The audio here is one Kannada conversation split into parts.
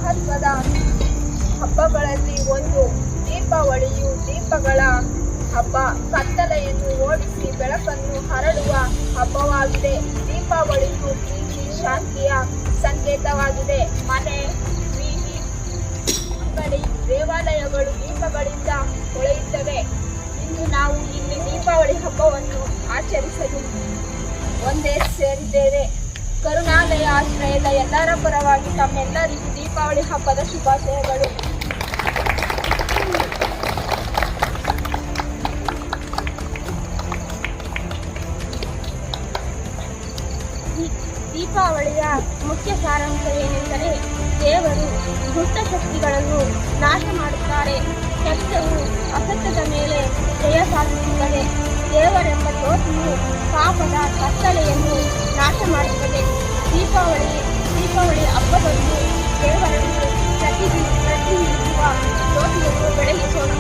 ಮಹತ್ವದ ಹಬ್ಬಗಳಲ್ಲಿ ಒಂದು. ದೀಪಾವಳಿಯು ದೀಪಗಳ ಹಬ್ಬ, ಕತ್ತಲೆಯನ್ನು ಓಡಿಸಿ ಬೆಳಕನ್ನು ಹರಡುವ ಹಬ್ಬವಾಗಿದೆ. ದೀಪಾವಳಿಯು ಪ್ರೀತಿ, ಶಾಂತಿಯ ಸಂಕೇತವಾಗಿದೆ. ಮನೆ, ಬೀದಿ, ಅಂಗಡಿ, ದೇವಾಲಯಗಳು ದೀಪಗಳಿಂದ ಹೊಳೆಯುತ್ತವೆ. ಇಂದು ನಾವು ಇಲ್ಲಿ ದೀಪಾವಳಿ ಹಬ್ಬವನ್ನು ಆಚರಿಸಲು ಒಂದೇ ಸೇರಿದ್ದೇವೆ. ಕರುಣಾಲಯ ಆಶ್ರಯದ ಎಲ್ಲರ ಪರವಾಗಿ ತಮ್ಮೆಲ್ಲರಿಗೂ ದೀಪಾವಳಿ ಹಬ್ಬದ ಶುಭಾಶಯಗಳು. ದೀಪಾವಳಿಯ ಮುಖ್ಯ ಸಾರಾಂಶ ಏನೆಂದರೆ, ದೇವರು ದುಷ್ಟ ಶಕ್ತಿಗಳನ್ನು ನಾಶ ಮಾಡುತ್ತಾರೆ. ಸತ್ಯವು ಅಸತ್ಯದ ಮೇಲೆ ಜಯ ಸಾಧಿಸುತ್ತದೆ. ದೇವರೆಂಬ ಜ್ಯೋತಿಯು ಪಾಪದ ಕತ್ತಲೆಯನ್ನು ನಾಶ ಮಾಡುತ್ತದೆ. ದೀಪಾವಳಿ ಹಬ್ಬವನ್ನು ದೇವರನ್ನು ಪ್ರತಿನಿಧಿಸುವ ಜ್ಯೋತಿಯನ್ನು ಬೆಳಗಿಸೋಣ.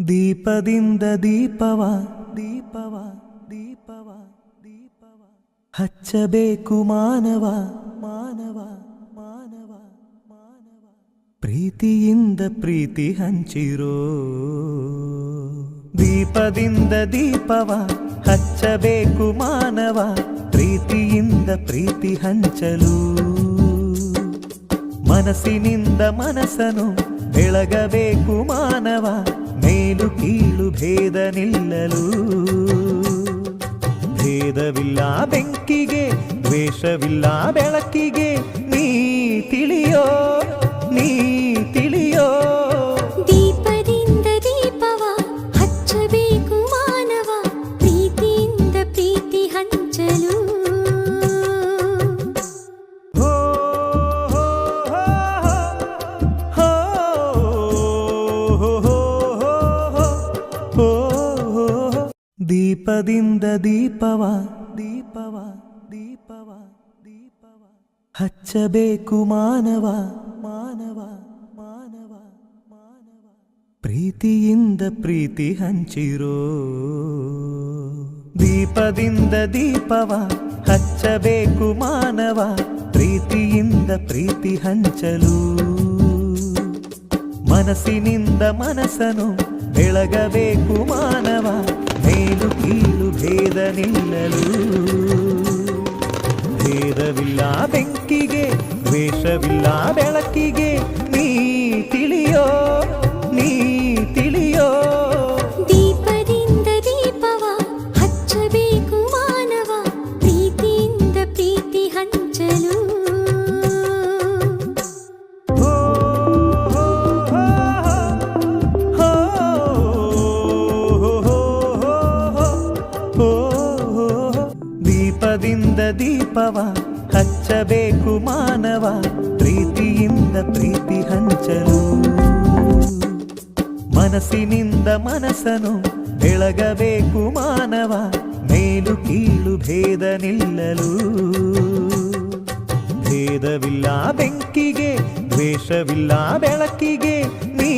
ದೀಪದಿಂದ ದೀಪವ ದೀಪವ ದೀಪವ ದೀಪವ ಹಚ್ಚಬೇಕು ಮಾನವ ಮಾನವ ಮಾನವ ಮಾನವ ಪ್ರೀತಿಯಿಂದ ಪ್ರೀತಿ ಹಂಚಿರೋ. ದೀಪದಿಂದ ದೀಪವ ಹಚ್ಚಬೇಕು ಮಾನವ, ಪ್ರೀತಿಯಿಂದ ಪ್ರೀತಿ ಹಂಚಲು. ಮನಸ್ಸಿನಿಂದ ಮನಸ್ಸನು ಬೆಳಗಬೇಕು ಮಾನವ, ಮೇಲು ಕೀಳು ಭೇದ ನಿಲ್ಲಲು. ಭೇದವಿಲ್ಲ ಬೆಂಕಿಗೆ, ದ್ವೇಷವಿಲ್ಲ ಬೆಳಕಿಗೆ, ನೀ ತಿಳಿಯೋ ನೀ ತಿಳಿಯೋ. ದೀಪದಿಂದ ದೀಪವ ಹಚ್ಚಬೇಕು ಮಾನವ, ಪ್ರೀತಿಯಿಂದ ಪ್ರೀತಿ ಹಂಚಲು. ದೀಪದಿಂದ ದೀಪವ ದೀಪವ ದೀಪವ ದೀಪವ ಹಚ್ಚಬೇಕು ಮಾನವ ಮಾನವ ಮಾನವ ಮಾನವ ಪ್ರೀತಿಯಿಂದ ಪ್ರೀತಿ ಹಂಚಿರೋ. ದೀಪದಿಂದ ದೀಪವ ಹಚ್ಚಬೇಕು ಮಾನವ, ಪ್ರೀತಿಯಿಂದ ಪ್ರೀತಿ ಹಂಚಲು. ಮನಸ್ಸಿನಿಂದ ಮನಸ್ಸನು ಬೆಳಗಬೇಕು ಮಾನವ, ಮೇಲು ಕೀಳು ಭೇದ ನಿಲ್ಲಲು. ಭೇದವಿಲ್ಲ ಬೆಂಕಿಗೆ, ದ್ವೇಷವಿಲ್ಲ ಬೆಳಕಿಗೆ, ನೀ ತಿಳಿಯೋ ನೀ ತಿಳಿಯೋ. ದೀಪದಿಂದ ದೀಪವ ಹಚ್ಚಬೇಕು ಮಾನವ, ಪ್ರೀತಿಯಿಂದ ಪ್ರೀತಿ ಹಂಚಲು. ದೀಪದಿಂದ ದೀಪವ ಹಚ್ಚಬೇಕು ಮಾನವ, ಪ್ರೀತಿಯಿಂದ ಪ್ರೀತಿ ಹಂಚಲು. ಮನಸ್ಸಿನಿಂದ ಮನಸ್ಸನು ಬೆಳಗಬೇಕು ಮಾನವ, ಮೇಲು ಕೀಳು ಭೇದ ನಿಲ್ಲಲು. ಭೇದವಿಲ್ಲ ಬೆಂಕಿಗೆ, ದ್ವೇಷವಿಲ್ಲ ಬೆಳಕಿಗೆ, ನೀ